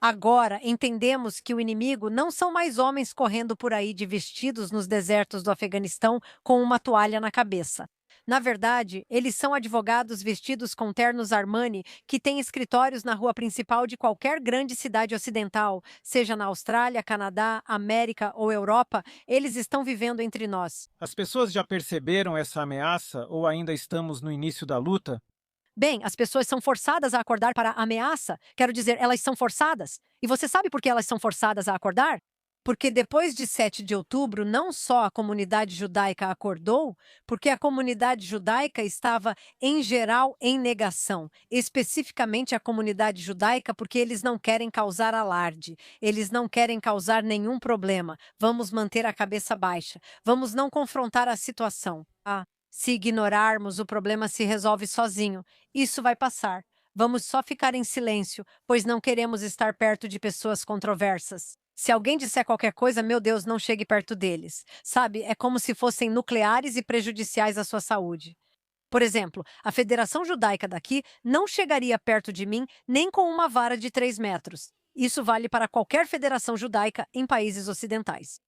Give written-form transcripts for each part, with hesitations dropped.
Agora entendemos que o inimigo não são mais homens correndo por aí de vestidos nos desertos do Afeganistão com uma toalha na cabeça. Na verdade, eles são advogados vestidos com ternos Armani que têm escritórios na rua principal de qualquer grande cidade ocidental, seja na Austrália, Canadá, América ou Europa, eles estão vivendo entre nós. As pessoas já perceberam essa ameaça ou ainda estamos no início da luta? Bem, as pessoas são forçadas a acordar para a ameaça. Quero dizer, elas são forçadas. E você sabe por que elas são forçadas a acordar? Porque depois de 7 de outubro, não só a comunidade judaica acordou, porque a comunidade judaica estava, em geral, em negação. Especificamente a comunidade judaica, porque eles não querem causar alarde, eles não querem causar nenhum problema. Vamos manter a cabeça baixa, vamos não confrontar a situação. Se ignorarmos, o problema se resolve sozinho. Isso vai passar. Vamos só ficar em silêncio, pois não queremos estar perto de pessoas controversas. Se alguém disser qualquer coisa, meu Deus, não chegue perto deles. Sabe, é como se fossem nucleares e prejudiciais à sua saúde. Por exemplo, a Federação Judaica daqui não chegaria perto de mim nem com uma vara de 3 metros. Isso vale para qualquer federação judaica em países ocidentais.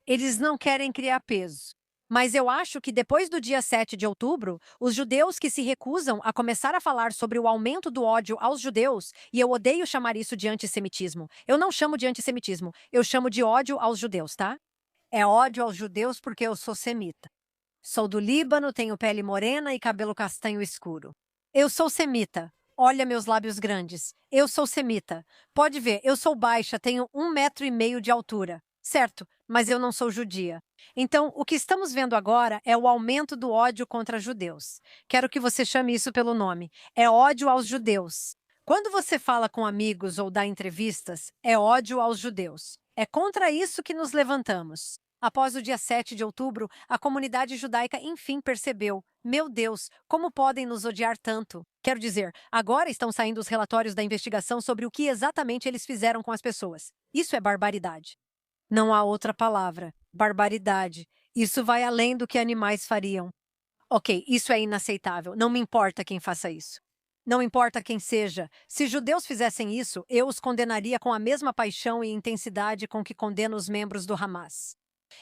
Eles não querem criar peso. Mas eu acho que depois do dia 7 de outubro, os judeus que se recusam a começar a falar sobre o aumento do ódio aos judeus, e eu odeio chamar isso de antissemitismo. Eu não chamo de antissemitismo, eu chamo de ódio aos judeus, tá? É ódio aos judeus porque eu sou semita. Sou do Líbano, tenho pele morena e cabelo castanho escuro. Eu sou semita. Olha meus lábios grandes. Eu sou semita. Pode ver, eu sou baixa, tenho 1,5 metros de altura. Certo, mas eu não sou judia. Então, o que estamos vendo agora é o aumento do ódio contra judeus. Quero que você chame isso pelo nome. É ódio aos judeus. Quando você fala com amigos ou dá entrevistas, é ódio aos judeus. É contra isso que nos levantamos. Após o dia 7 de outubro, a comunidade judaica enfim percebeu: meu Deus, como podem nos odiar tanto? Quero dizer, agora estão saindo os relatórios da investigação sobre o que exatamente eles fizeram com as pessoas. Isso é barbaridade. Não há outra palavra. Barbaridade. Isso vai além do que animais fariam. Ok, isso é inaceitável. Não me importa quem faça isso. Não importa quem seja. Se judeus fizessem isso, eu os condenaria com a mesma paixão e intensidade com que condeno os membros do Hamas.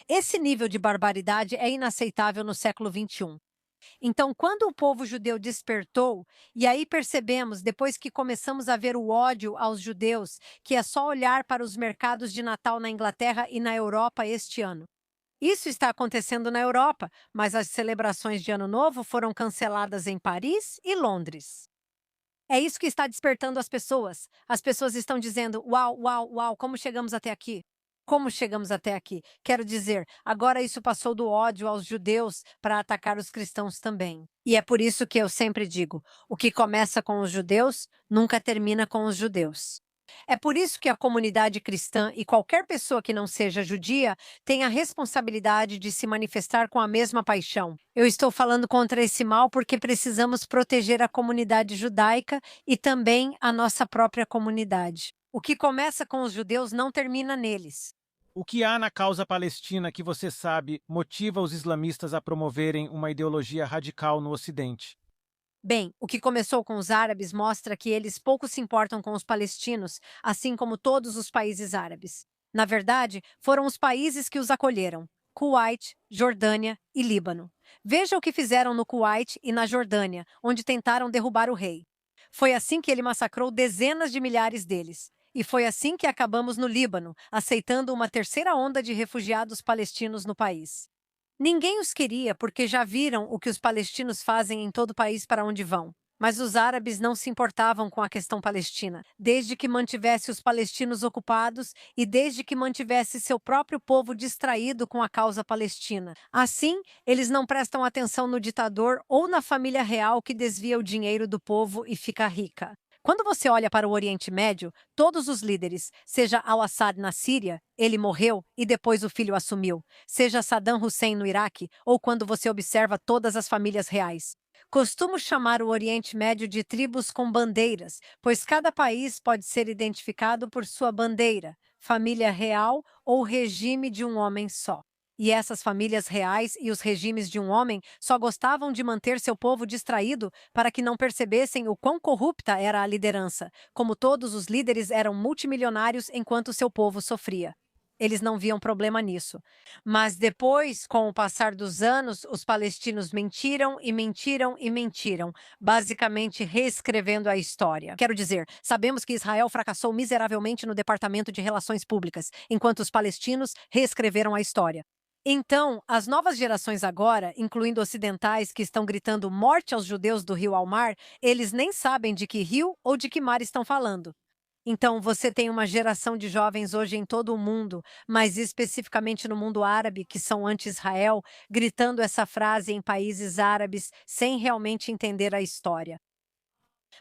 Esse nível de barbaridade é inaceitável no século XXI. Então, quando o povo judeu despertou, e aí percebemos, depois que começamos a ver o ódio aos judeus, que é só olhar para os mercados de Natal na Inglaterra e na Europa este ano. Isso está acontecendo na Europa, mas as celebrações de Ano Novo foram canceladas em Paris e Londres. É isso que está despertando as pessoas. As pessoas estão dizendo: uau, uau, uau, como chegamos até aqui? Como chegamos até aqui? Quero dizer, agora isso passou do ódio aos judeus para atacar os cristãos também. E é por isso que eu sempre digo: o que começa com os judeus nunca termina com os judeus. É por isso que a comunidade cristã e qualquer pessoa que não seja judia tem a responsabilidade de se manifestar com a mesma paixão. Eu estou falando contra esse mal porque precisamos proteger a comunidade judaica e também a nossa própria comunidade. O que começa com os judeus não termina neles. O que há na causa palestina que você sabe motiva os islamistas a promoverem uma ideologia radical no Ocidente? Bem, o que começou com os árabes mostra que eles pouco se importam com os palestinos, assim como todos os países árabes. Na verdade, foram os países que os acolheram: Kuwait, Jordânia e Líbano. Veja o que fizeram no Kuwait e na Jordânia, onde tentaram derrubar o rei. Foi assim que ele massacrou dezenas de milhares deles. E foi assim que acabamos no Líbano, aceitando uma terceira onda de refugiados palestinos no país. Ninguém os queria porque já viram o que os palestinos fazem em todo o país para onde vão. Mas os árabes não se importavam com a questão palestina, desde que mantivesse os palestinos ocupados e desde que mantivesse seu próprio povo distraído com a causa palestina. Assim, eles não prestam atenção no ditador ou na família real que desvia o dinheiro do povo e fica rica. Quando você olha para o Oriente Médio, todos os líderes, seja Al-Assad na Síria, ele morreu e depois o filho assumiu, seja Saddam Hussein no Iraque, ou quando você observa todas as famílias reais. Costumo chamar o Oriente Médio de tribos com bandeiras, pois cada país pode ser identificado por sua bandeira, família real ou regime de um homem só. E essas famílias reais e os regimes de um homem só gostavam de manter seu povo distraído para que não percebessem o quão corrupta era a liderança, como todos os líderes eram multimilionários enquanto seu povo sofria. Eles não viam problema nisso. Mas depois, com o passar dos anos, os palestinos mentiram e mentiram e mentiram, basicamente reescrevendo a história. Quero dizer, sabemos que Israel fracassou miseravelmente no Departamento de Relações Públicas, enquanto os palestinos reescreveram a história. Então, as novas gerações agora, incluindo ocidentais que estão gritando morte aos judeus do rio ao mar, eles nem sabem de que rio ou de que mar estão falando. Então, você tem uma geração de jovens hoje em todo o mundo, mas especificamente no mundo árabe, que são anti-Israel, gritando essa frase em países árabes sem realmente entender a história.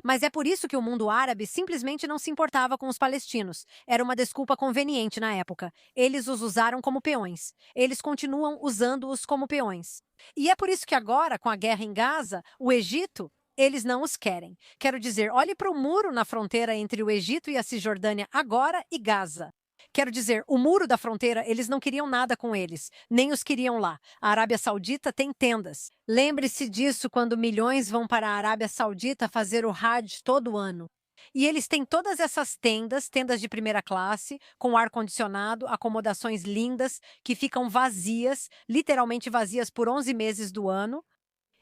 Mas é por isso que o mundo árabe simplesmente não se importava com os palestinos. Era uma desculpa conveniente na época. Eles os usaram como peões. Eles continuam usando-os como peões. E é por isso que agora, com a guerra em Gaza, o Egito, eles não os querem. Quero dizer, olhe para o muro na fronteira entre o Egito e a Cisjordânia agora e Gaza. Quero dizer, o muro da fronteira, eles não queriam nada com eles, nem os queriam lá. A Arábia Saudita tem tendas. Lembre-se disso quando milhões vão para a Arábia Saudita fazer o Hajj todo ano. E eles têm todas essas tendas, tendas de primeira classe, com ar-condicionado, acomodações lindas, que ficam vazias, literalmente vazias por 11 meses do ano.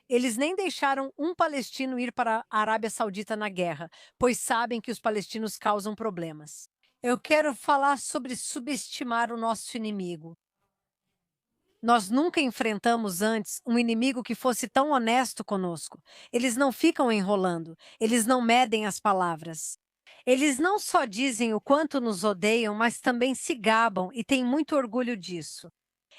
Eles nem deixaram um palestino ir para a Arábia Saudita na guerra, pois sabem que os palestinos causam problemas. Eu quero falar sobre subestimar o nosso inimigo. Nós nunca enfrentamos antes um inimigo que fosse tão honesto conosco. Eles não ficam enrolando, eles não medem as palavras. Eles não só dizem o quanto nos odeiam, mas também se gabam e têm muito orgulho disso.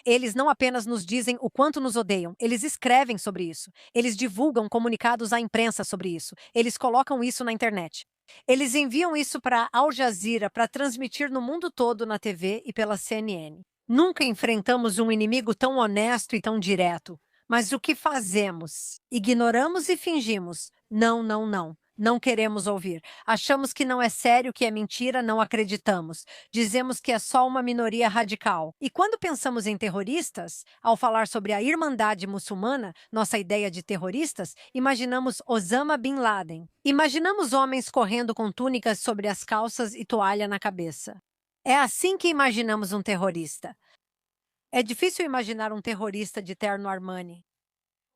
Eles não apenas nos dizem o quanto nos odeiam, eles escrevem sobre isso. Eles divulgam comunicados à imprensa sobre isso. Eles colocam isso na internet. Eles enviam isso para Al Jazeera para transmitir no mundo todo na TV e pela CNN. Nunca enfrentamos um inimigo tão honesto e tão direto. Mas o que fazemos? Ignoramos e fingimos. Não, não, não. Não queremos ouvir. Achamos que não é sério, que é mentira, não acreditamos. Dizemos que é só uma minoria radical. E quando pensamos em terroristas, ao falar sobre a Irmandade Muçulmana, nossa ideia de terroristas, imaginamos Osama Bin Laden. Imaginamos homens correndo com túnicas sobre as calças e toalha na cabeça. É assim que imaginamos um terrorista. É difícil imaginar um terrorista de terno Armani.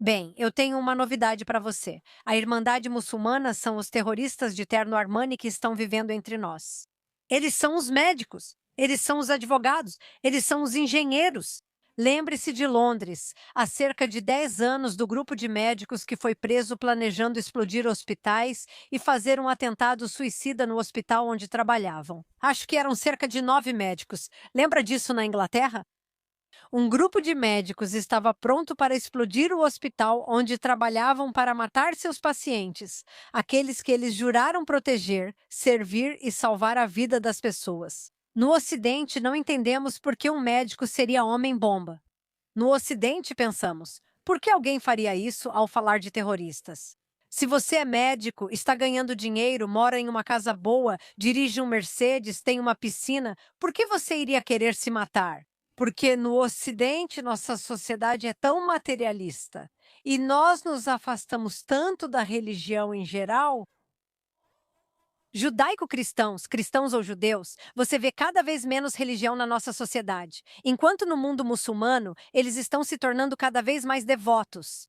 Bem, eu tenho uma novidade para você. A Irmandade Muçulmana são os terroristas de terno Armani que estão vivendo entre nós. Eles são os médicos, eles são os advogados, eles são os engenheiros. Lembre-se de Londres, há cerca de 10 anos, do grupo de médicos que foi preso planejando explodir hospitais e fazer um atentado suicida no hospital onde trabalhavam. Acho que eram cerca de 9 médicos. Lembra disso na Inglaterra? Um grupo de médicos estava pronto para explodir o hospital onde trabalhavam para matar seus pacientes, aqueles que eles juraram proteger, servir e salvar a vida das pessoas. No Ocidente, não entendemos por que um médico seria homem-bomba. No Ocidente, pensamos, por que alguém faria isso ao falar de terroristas? Se você é médico, está ganhando dinheiro, mora em uma casa boa, dirige um Mercedes, tem uma piscina, por que você iria querer se matar? Porque no Ocidente nossa sociedade é tão materialista e nós nos afastamos tanto da religião em geral. Judaico-cristãos, cristãos ou judeus, você vê cada vez menos religião na nossa sociedade, enquanto no mundo muçulmano eles estão se tornando cada vez mais devotos.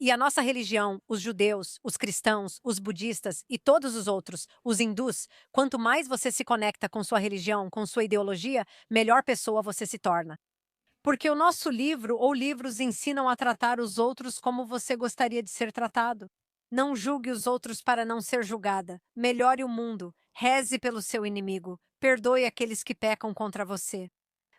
E a nossa religião, os judeus, os cristãos, os budistas e todos os outros, os hindus, quanto mais você se conecta com sua religião, com sua ideologia, melhor pessoa você se torna. Porque o nosso livro ou livros ensinam a tratar os outros como você gostaria de ser tratado. Não julgue os outros para não ser julgada. Melhore o mundo. Reze pelo seu inimigo. Perdoe aqueles que pecam contra você.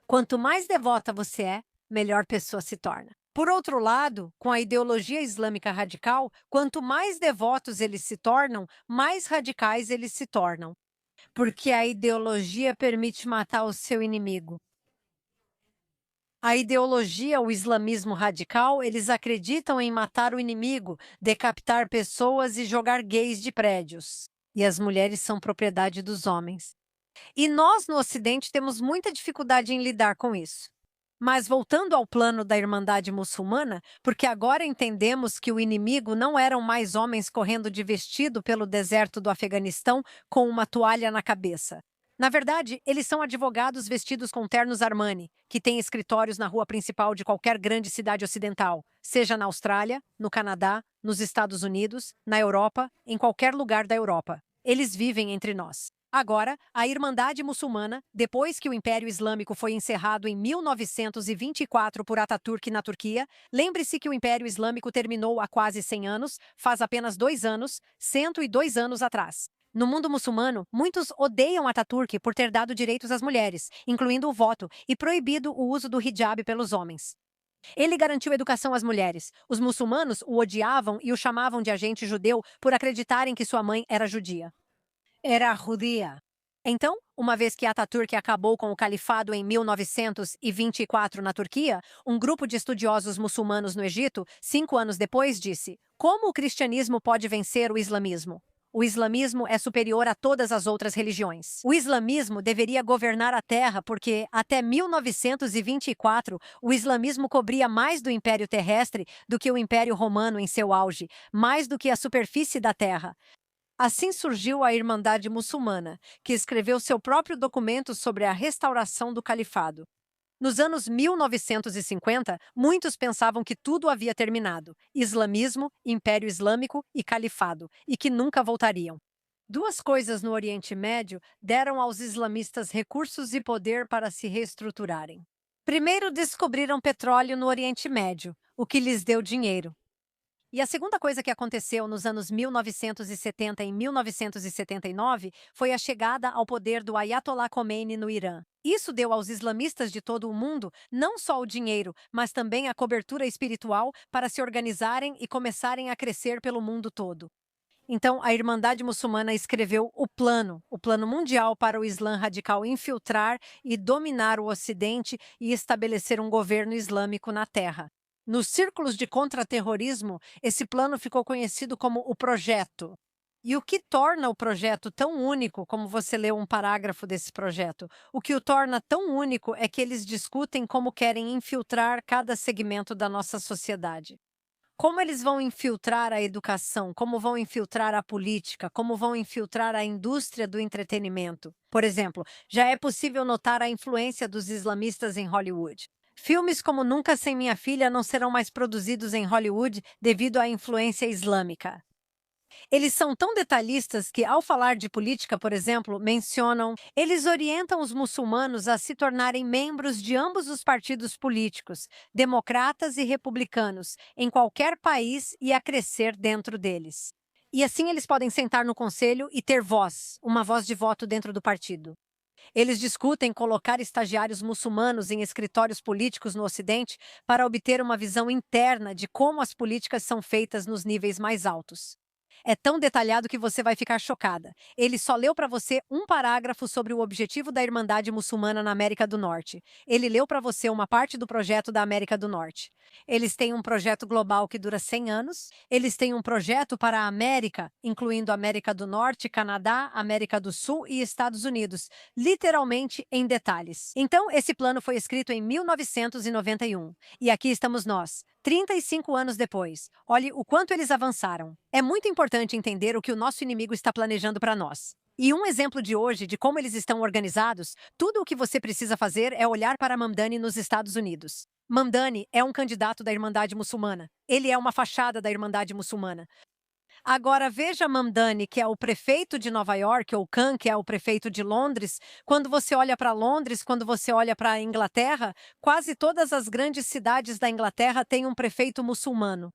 Quanto mais devota você é, melhor pessoa se torna. Por outro lado, com a ideologia islâmica radical, quanto mais devotos eles se tornam, mais radicais eles se tornam. Porque a ideologia permite matar o seu inimigo. A ideologia, o islamismo radical, eles acreditam em matar o inimigo, decapitar pessoas e jogar gays de prédios. E as mulheres são propriedade dos homens. E nós, no Ocidente, temos muita dificuldade em lidar com isso. Mas voltando ao plano da Irmandade Muçulmana, porque agora entendemos que o inimigo não eram mais homens correndo de vestido pelo deserto do Afeganistão com uma toalha na cabeça. Na verdade, eles são advogados vestidos com ternos Armani, que têm escritórios na rua principal de qualquer grande cidade ocidental, seja na Austrália, no Canadá, nos Estados Unidos, na Europa, em qualquer lugar da Europa. Eles vivem entre nós. Agora, a Irmandade Muçulmana, depois que o Império Islâmico foi encerrado em 1924 por Ataturk na Turquia, lembre-se que o Império Islâmico terminou há quase 100 anos, faz apenas 2 anos, 102 anos atrás. No mundo muçulmano, muitos odeiam Ataturk por ter dado direitos às mulheres, incluindo o voto, e proibido o uso do hijab pelos homens. Ele garantiu educação às mulheres. Os muçulmanos o odiavam e o chamavam de agente judeu por acreditarem que sua mãe era judia. Era judia. Então, uma vez que Ataturk acabou com o califado em 1924 na Turquia, um grupo de estudiosos muçulmanos no Egito, 5 anos depois, disse: como o cristianismo pode vencer o islamismo? O islamismo é superior a todas as outras religiões. O islamismo deveria governar a terra porque, até 1924, o islamismo cobria mais do império terrestre do que o império romano em seu auge, mais do que a superfície da terra. Assim surgiu a Irmandade Muçulmana, que escreveu seu próprio documento sobre a restauração do califado. Nos anos 1950, muitos pensavam que tudo havia terminado: islamismo, Império Islâmico e califado, e que nunca voltariam. Duas coisas no Oriente Médio deram aos islamistas recursos e poder para se reestruturarem. Primeiro, descobriram petróleo no Oriente Médio, o que lhes deu dinheiro. E a segunda coisa que aconteceu nos anos 1970 e 1979 foi a chegada ao poder do Ayatollah Khomeini no Irã. Isso deu aos islamistas de todo o mundo não só o dinheiro, mas também a cobertura espiritual para se organizarem e começarem a crescer pelo mundo todo. Então, a Irmandade Muçulmana escreveu o plano mundial para o Islã radical infiltrar e dominar o Ocidente e estabelecer um governo islâmico na Terra. Nos círculos de contra-terrorismo, esse plano ficou conhecido como o Projeto. E o que torna o projeto tão único, como você leu um parágrafo desse projeto, o que o torna tão único é que eles discutem como querem infiltrar cada segmento da nossa sociedade. Como eles vão infiltrar a educação, como vão infiltrar a política, como vão infiltrar a indústria do entretenimento. Por exemplo, já é possível notar a influência dos islamistas em Hollywood. Filmes como Nunca Sem Minha Filha não serão mais produzidos em Hollywood devido à influência islâmica. Eles são tão detalhistas que, ao falar de política, por exemplo, mencionam: eles orientam os muçulmanos a se tornarem membros de ambos os partidos políticos, democratas e republicanos, em qualquer país e a crescer dentro deles. E assim eles podem sentar no conselho e ter voz, uma voz de voto dentro do partido. Eles discutem colocar estagiários muçulmanos em escritórios políticos no Ocidente para obter uma visão interna de como as políticas são feitas nos níveis mais altos. É tão detalhado que você vai ficar chocada. Ele só leu para você um parágrafo sobre o objetivo da Irmandade Muçulmana na América do Norte. Ele leu para você uma parte do projeto da América do Norte. Eles têm um projeto global que dura 100 anos. Eles têm um projeto para a América, incluindo América do Norte, Canadá, América do Sul e Estados Unidos, literalmente em detalhes. Então, esse plano foi escrito em 1991. E aqui estamos nós, 35 anos depois. Olhe o quanto eles avançaram. É muito importante entender o que o nosso inimigo está planejando para nós. E um exemplo de hoje de como eles estão organizados, tudo o que você precisa fazer é olhar para Mamdani nos Estados Unidos. Mamdani é um candidato da Irmandade Muçulmana. Ele é uma fachada da Irmandade Muçulmana. Agora veja Mamdani, que é o prefeito de Nova York, ou Khan, que é o prefeito de Londres. Quando você olha para Londres, quando você olha para a Inglaterra, quase todas as grandes cidades da Inglaterra têm um prefeito muçulmano.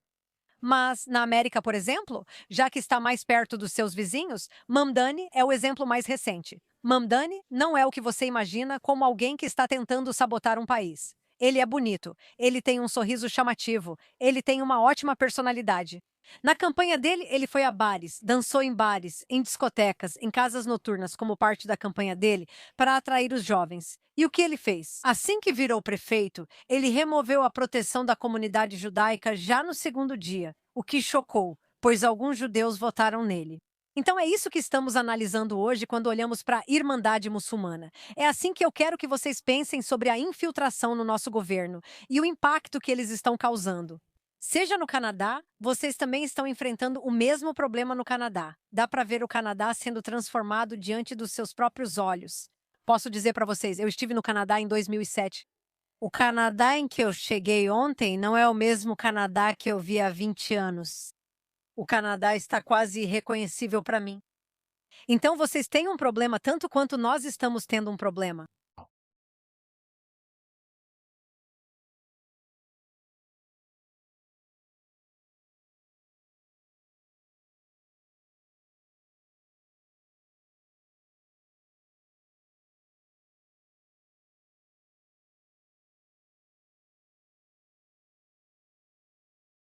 Mas, na América, por exemplo, já que está mais perto dos seus vizinhos, Mamdani é o exemplo mais recente. Mamdani não é o que você imagina como alguém que está tentando sabotar um país. Ele é bonito, ele tem um sorriso chamativo, ele tem uma ótima personalidade. Na campanha dele, ele foi a bares, dançou em bares, em discotecas, em casas noturnas, como parte da campanha dele, para atrair os jovens. E o que ele fez? Assim que virou prefeito, ele removeu a proteção da comunidade judaica já no segundo dia, o que chocou, pois alguns judeus votaram nele. Então é isso que estamos analisando hoje quando olhamos para a Irmandade Muçulmana. É assim que eu quero que vocês pensem sobre a infiltração no nosso governo e o impacto que eles estão causando. Seja no Canadá, vocês também estão enfrentando o mesmo problema no Canadá. Dá para ver o Canadá sendo transformado diante dos seus próprios olhos. Posso dizer para vocês, eu estive no Canadá em 2007. O Canadá em que eu cheguei ontem não é o mesmo Canadá que eu vi há 20 anos. O Canadá está quase irreconhecível para mim. Então vocês têm um problema tanto quanto nós estamos tendo um problema.